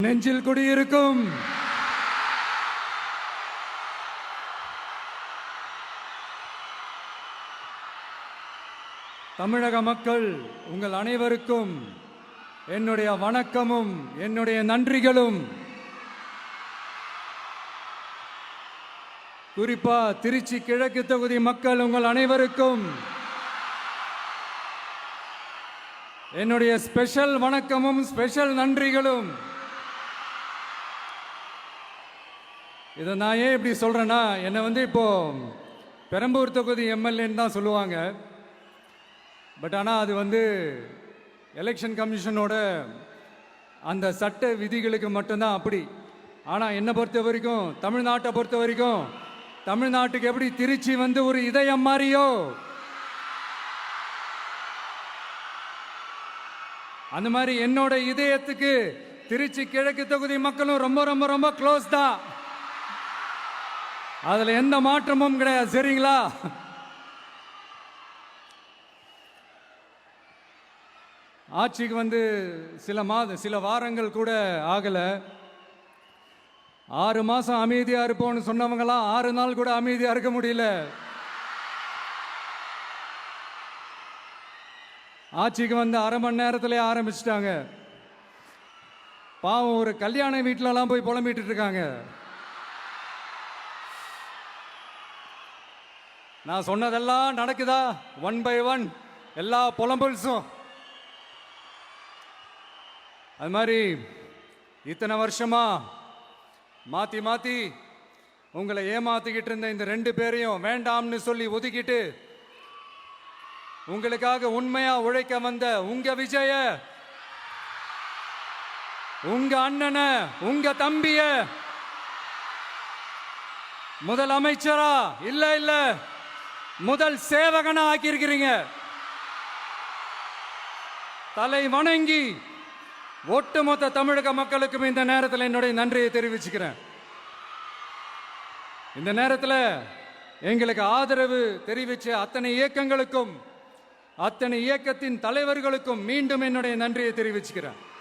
நெஞ்சில் குடியிருக்கும் தமிழக மக்கள் உங்கள் அனைவருக்கும் என்னுடைய வணக்கமும் என்னுடைய நன்றிகளும். குறிப்பா திருச்சி கிழக்கு தொகுதி மக்கள் உங்கள் அனைவருக்கும் என்னுடைய ஸ்பெஷல் வணக்கமும் ஸ்பெஷல் நன்றிகளும். இதை நான் ஏன் இப்படி சொல்கிறேன்னா, என்னை இப்போ பெரம்பூர் தொகுதி எம்எல்ஏன்னு தான் சொல்லுவாங்க. பட் ஆனால் அது எலெக்ஷன் கமிஷனோட அந்த சட்ட விதிகளுக்கு மட்டும்தான் அப்படி. ஆனால் என்னை பொறுத்த வரைக்கும், தமிழ்நாட்டை பொறுத்த வரைக்கும், தமிழ்நாட்டுக்கு எப்படி திருச்சி ஒரு இதயம் மாறியோ, அந்த மாதிரி என்னோட இதயத்துக்கு திருச்சி கிழக்கு தொகுதி மக்களும் ரொம்ப ரொம்ப ரொம்ப க்ளோஸ் தான். அதுல எந்த மாற்றமும் கிடையாது. சரிங்களா? ஆட்சிக்கு சில வாரங்கள் கூட ஆகல. 6 மாசம் அமைதியா இருப்போம்னு சொன்னவங்களாம் 6 நாள் கூட அமைதியா இருக்க முடியல. ஆட்சிக்கு அரை மணி நேரத்திலே ஆரம்பிச்சிட்டாங்க. பாவம், ஒரு கல்யாண வீட்டிலலாம் போய் புலம்பிட்டு இருக்காங்க. நான் சொன்னதெல்லாம் நடக்குதா? 1 by 1 எல்லா புலம்பல்ஸும். அது மாதிரி இத்தனை வருஷமா மாத்தி மாத்தி உங்களை ஏமாத்திக்கிட்டு இருந்த இந்த 2 பேரையும் வேண்டாம்னு சொல்லி ஒதுக்கிட்டு உங்களுக்காக உண்மையா உழைக்க வந்த உங்க விஜய, உங்க அண்ணனை, உங்க தம்பிய முதல் அமைச்சரா இல்ல முதல் சேவகனா ஆக்கியிருக்கிறீங்க. தலை வணங்கி ஒட்டுமொத்த தமிழக மக்களுக்கும் இந்த நேரத்தில் என்னுடைய நன்றியை தெரிவிச்சுக்கிறேன். இந்த நேரத்தில் எங்களுக்கு ஆதரவு தெரிவிச்ச அத்தனை இயக்கங்களுக்கும், அத்தனை இயக்கத்தின் தலைவர்களுக்கும் மீண்டும் என்னுடைய நன்றியை தெரிவிச்சுக்கிறேன்.